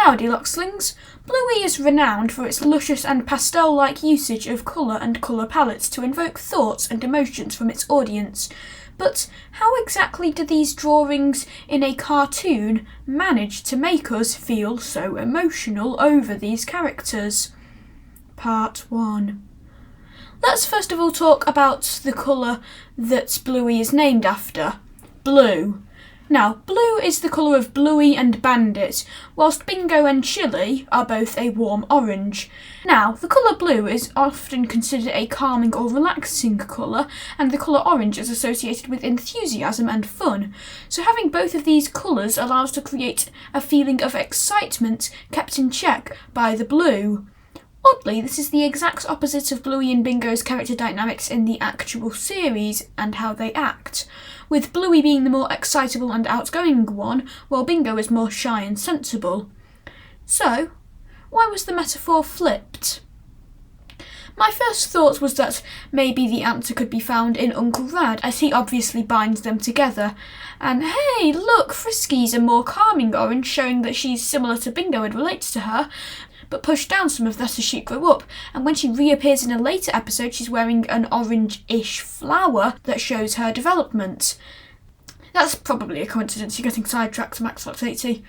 Howdy Loxlings! Bluey is renowned for its luscious and pastel-like usage of colour and colour palettes to invoke thoughts and emotions from its audience. But how exactly do these drawings in a cartoon manage to make us feel so emotional over these characters? Part 1. Let's first of all talk about the colour that Bluey is named after, blue. Now, blue is the colour of Bluey and Bandit, whilst Bingo and Chili are both a warm orange. Now, the colour blue is often considered a calming or relaxing colour, and the colour orange is associated with enthusiasm and fun. So having both of these colours allows to create a feeling of excitement kept in check by the blue. Oddly, this is the exact opposite of Bluey and Bingo's character dynamics in the actual series and how they act, with Bluey being the more excitable and outgoing one, while Bingo is more shy and sensible. So, why was the metaphor flipped? My first thought was that maybe the answer could be found in Uncle Rad, as he obviously binds them together. And hey, look, Frisky's a more calming orange, showing that she's similar to Bingo and relates to her, but pushed down some of that as she grew up, and when she reappears in a later episode she's wearing an orange-ish flower that shows her development. That's probably a coincidence, you're getting sidetracked, Max Lox 80.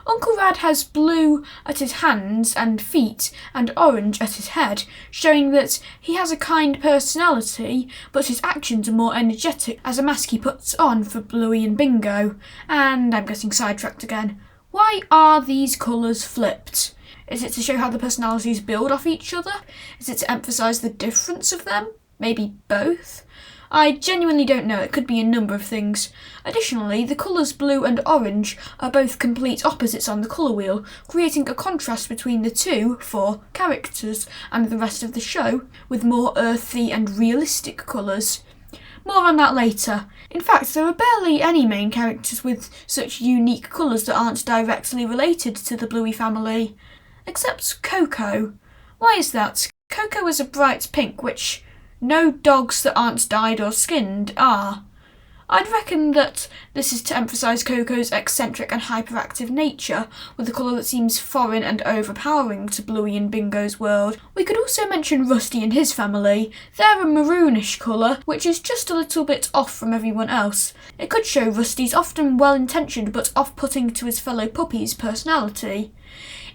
Uncle Rad has blue at his hands and feet and orange at his head, showing that he has a kind personality, but his actions are more energetic as a mask he puts on for Bluey and Bingo. And I'm getting sidetracked again. Why are these colours flipped? Is it to show how the personalities build off each other? Is it to emphasise the difference of them? Maybe both? I genuinely don't know, it could be a number of things. Additionally, the colours blue and orange are both complete opposites on the colour wheel, creating a contrast between the two for characters and the rest of the show, with more earthy and realistic colours. More on that later. In fact, there are barely any main characters with such unique colours that aren't directly related to the Bluey family. Except Coco. Why is that? Coco is a bright pink, which no dogs that aren't dyed or skinned are. I'd reckon that this is to emphasise Coco's eccentric and hyperactive nature, with a colour that seems foreign and overpowering to Bluey and Bingo's world. We could also mention Rusty and his family. They're a maroonish colour, which is just a little bit off from everyone else. It could show Rusty's often well-intentioned but off-putting to his fellow puppies personality.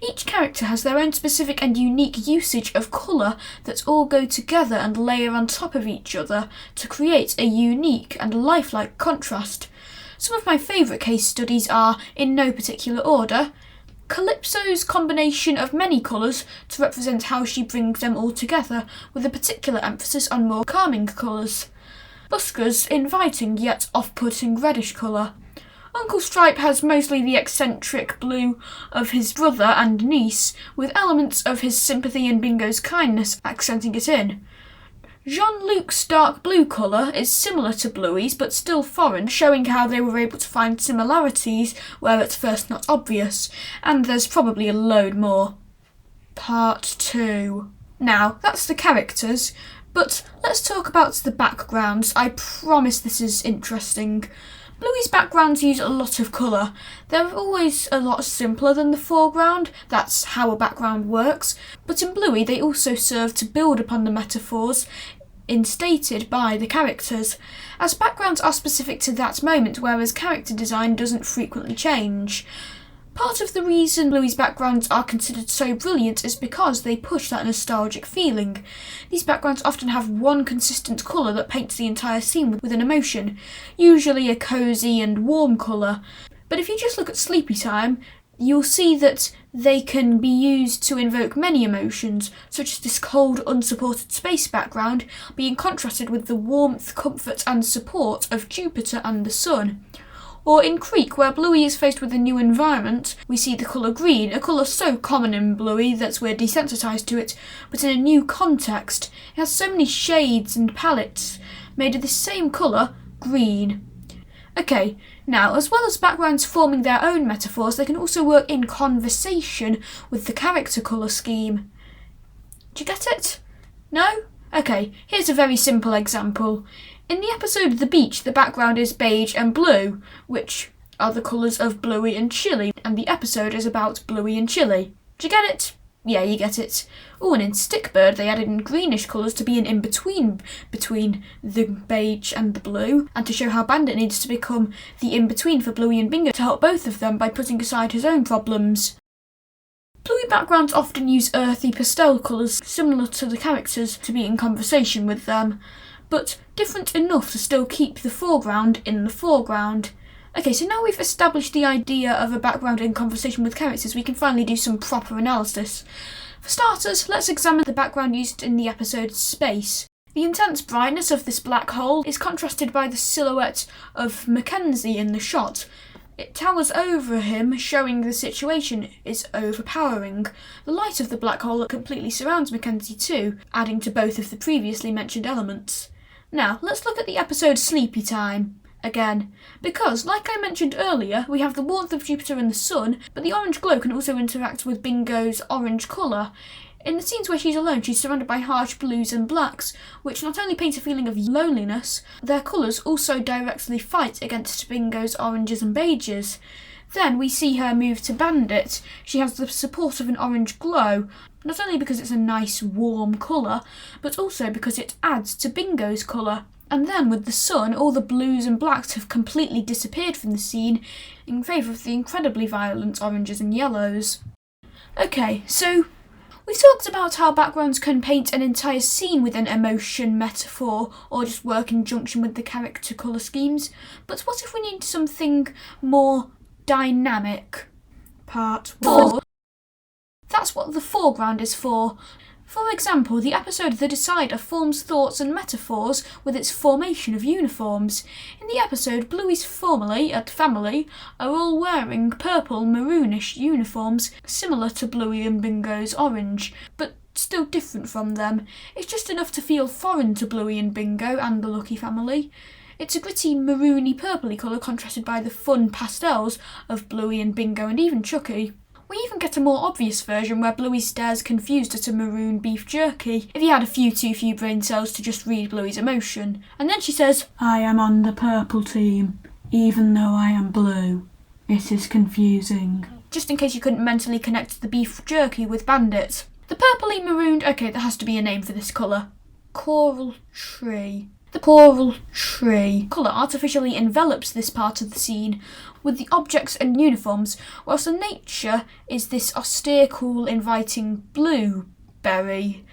Each character has their own specific and unique usage of colour that all go together and layer on top of each other to create a unique and lifelike contrast. Some of my favourite case studies are, in no particular order, Calypso's combination of many colours to represent how she brings them all together, with a particular emphasis on more calming colours. Busker's inviting yet off-putting reddish colour. Uncle Stripe has mostly the eccentric blue of his brother and niece, with elements of his sympathy and Bingo's kindness accenting it in. Jean-Luc's dark blue colour is similar to Bluey's but still foreign, showing how they were able to find similarities where at first not obvious, and there's probably a load more. Part 2. Now, that's the characters, but let's talk about the backgrounds. I promise this is interesting. Bluey's backgrounds use a lot of colour. They're always a lot simpler than the foreground, that's how a background works, but in Bluey they also serve to build upon the metaphors instated by the characters, as backgrounds are specific to that moment, whereas character design doesn't frequently change. Part of the reason Bluey's backgrounds are considered so brilliant is because they push that nostalgic feeling. These backgrounds often have one consistent colour that paints the entire scene with an emotion, usually a cosy and warm colour. But if you just look at Sleepy Time, you'll see that they can be used to invoke many emotions, such as this cold, unsupported space background being contrasted with the warmth, comfort and support of Jupiter and the sun. Or in Creek, where Bluey is faced with a new environment, we see the colour green, a colour so common in Bluey that we're desensitised to it, but in a new context. It has so many shades and palettes made of this same colour, green. Okay, now as well as backgrounds forming their own metaphors, they can also work in conversation with the character colour scheme. Do you get it? No? Okay, here's a very simple example. In the episode The Beach, the background is beige and blue, which are the colours of Bluey and Chili, and the episode is about Bluey and Chili. Do you get it? Yeah, you get it. Oh, and in Stickbird they added in greenish colours to be an in-between between the beige and the blue, and to show how Bandit needs to become the in-between for Bluey and Bingo to help both of them by putting aside his own problems. Bluey backgrounds often use earthy pastel colours similar to the characters to be in conversation with them, but different enough to still keep the foreground in the foreground. Okay, so now we've established the idea of a background in conversation with characters, we can finally do some proper analysis. For starters, let's examine the background used in the episode Space. The intense brightness of this black hole is contrasted by the silhouette of Mackenzie in the shot. It towers over him, showing the situation is overpowering. The light of the black hole completely surrounds Mackenzie too, adding to both of the previously mentioned elements. Now, let's look at the episode Sleepy Time again, because, like I mentioned earlier, we have the warmth of Jupiter and the sun, but the orange glow can also interact with Bingo's orange colour. In the scenes where she's alone, she's surrounded by harsh blues and blacks, which not only paint a feeling of loneliness, their colours also directly fight against Bingo's oranges and beiges. Then we see her move to Bandit. She has the support of an orange glow, not only because it's a nice warm colour, but also because it adds to Bingo's colour. And then with the sun, all the blues and blacks have completely disappeared from the scene in favour of the incredibly violent oranges and yellows. Okay, so we've talked about how backgrounds can paint an entire scene with an emotion metaphor or just work in conjunction with the character colour schemes, but what if we need something more dynamic? Part 4. That's what the foreground is for. For example, the episode The Decider forms thoughts and metaphors with its formation of uniforms. In the episode, Bluey's family are all wearing purple maroonish uniforms similar to Bluey and Bingo's orange, but still different from them. It's just enough to feel foreign to Bluey and Bingo and the Lucky family. It's a gritty maroony purpley colour contrasted by the fun pastels of Bluey and Bingo and even Chucky. We even get a more obvious version where Bluey stares confused at a maroon beef jerky, if you had a few too few brain cells to just read Bluey's emotion. And then she says, "I am on the purple team, even though I am blue. It is confusing." Just in case you couldn't mentally connect the beef jerky with Bandit. The purpley marooned, okay, there has to be a name for this colour. Coral tree. The coral tree colour artificially envelops this part of the scene with the objects and uniforms, whilst the nature is this austere, cool, inviting blueberry.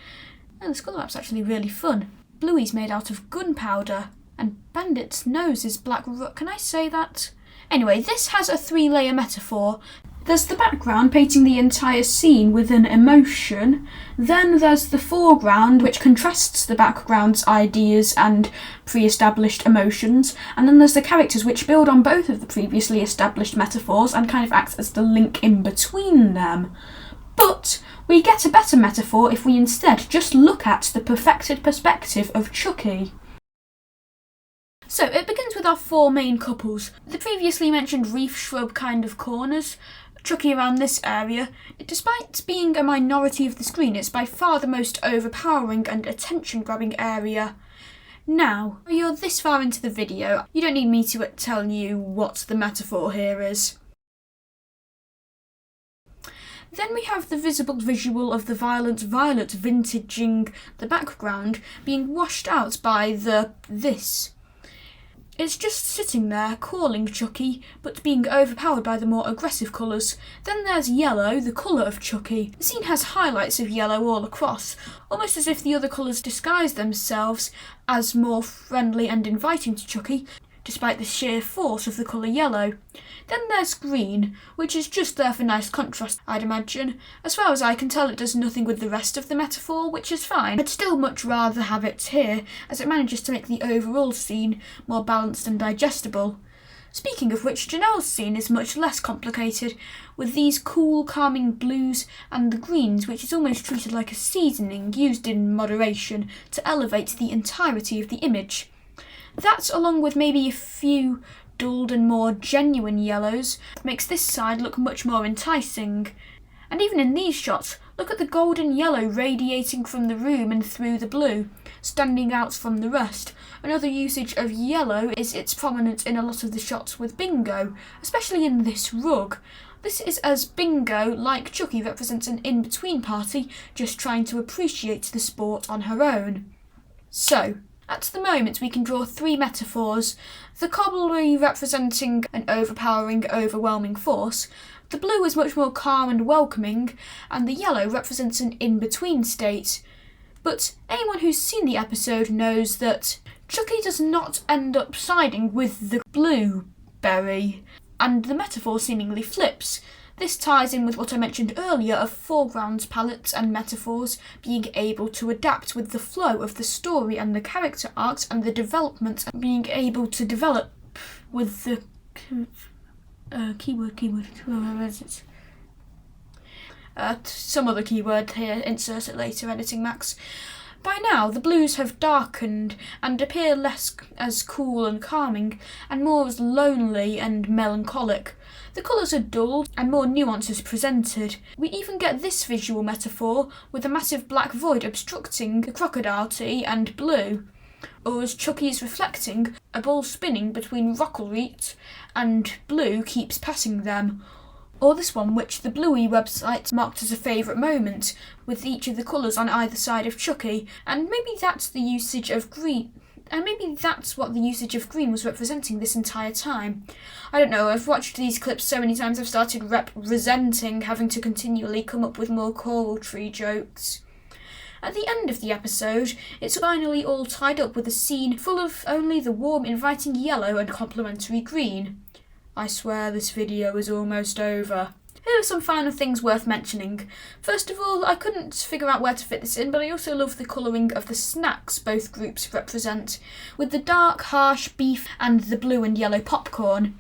And this colour map's actually really fun. Bluey's made out of gunpowder, and Bandit's nose is black can I say that? Anyway, this has a 3-layer metaphor. There's the background painting the entire scene with an emotion, then there's the foreground which contrasts the background's ideas and pre-established emotions, and then there's the characters which build on both of the previously established metaphors and kind of act as the link in between them. But we get a better metaphor if we instead just look at the perfected perspective of Chucky. So it begins with our 4 main couples. The previously mentioned reef shrub kind of corners, Chucky around this area. Despite being a minority of the screen, it's by far the most overpowering and attention-grabbing area. Now, you're this far into the video, you don't need me to tell you what the metaphor here is. Then we have the visible visual of the violent violet vintaging the background being washed out by this. It's just sitting there, calling Chucky, but being overpowered by the more aggressive colours. Then there's yellow, the colour of Chucky. The scene has highlights of yellow all across, almost as if the other colours disguise themselves as more friendly and inviting to Chucky, despite the sheer force of the colour yellow. Then there's green, which is just there for nice contrast, I'd imagine. As far as I can tell, it does nothing with the rest of the metaphor, which is fine. I'd still much rather have it here, as it manages to make the overall scene more balanced and digestible. Speaking of which, Janelle's scene is much less complicated, with these cool, calming blues and the greens, which is almost treated like a seasoning used in moderation to elevate the entirety of the image. That, along with maybe a few dulled and more genuine yellows, makes this side look much more enticing. And even in these shots, Look at the golden yellow radiating from the room and through the blue, standing out from the rest. Another usage of yellow is its prominence in a lot of the shots with Bingo, especially in this rug. This is as Bingo, like Chucky, represents an in-between party just trying to appreciate the sport on her own. So, at the moment we can draw 3 metaphors, the cobblery representing an overpowering, overwhelming force, the blue is much more calm and welcoming, and the yellow represents an in-between state. But anyone who's seen the episode knows that Chucky does not end up siding with the blueberry, and the metaphor seemingly flips. This ties in with what I mentioned earlier of Foregrounds palettes and metaphors being able to adapt with the flow of the story and the character arcs and the development, and being able to develop with the where is it? Some other keyword here, insert it later, editing Max. By now, the blues have darkened and appear less as cool and calming, and more as lonely and melancholic. The colours are dulled and more nuance is presented. We even get this visual metaphor with a massive black void obstructing the crocodile tee and blue. Or as Chucky is reflecting, a ball spinning between Rocklereet and blue keeps passing them. Or this one, which the Bluey website marked as a favourite moment, with each of the colours on either side of Chucky, and maybe that's the usage of green. And maybe that's what the usage of green was representing this entire time. I don't know, I've watched these clips so many times I've started resenting having to continually come up with more coral tree jokes. At the end of the episode, it's finally all tied up with a scene full of only the warm, inviting yellow and complementary green. I swear this video is almost over. Here are some final things worth mentioning. First of all, I couldn't figure out where to fit this in, but I also love the colouring of the snacks both groups represent, with the dark, harsh beef and the blue and yellow popcorn.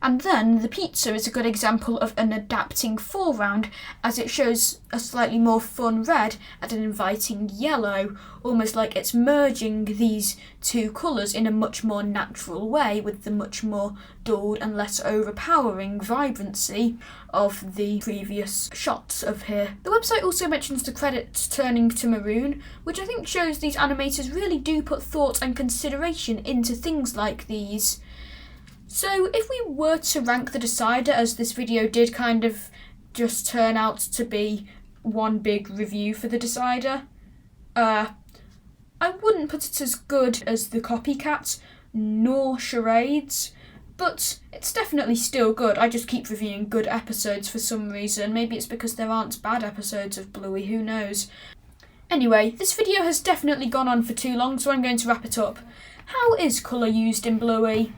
And then the pizza is a good example of an adapting foreground, as it shows a slightly more fun red and an inviting yellow, almost like it's merging these two colours in a much more natural way with the much more dulled and less overpowering vibrancy of the previous shots of here. The website also mentions the credits turning to maroon, which I think shows these animators really do put thought and consideration into things like these. So if we were to rank the Decider, as this video did kind of just turn out to be one big review for the Decider, I wouldn't put it as good as the Copycat nor Charades, but it's definitely still good. I just keep reviewing good episodes for some reason. Maybe it's because there aren't bad episodes of Bluey, who knows. Anyway, this video has definitely gone on for too long, so I'm going to wrap it up. How is colour used in Bluey?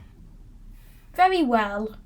Very well.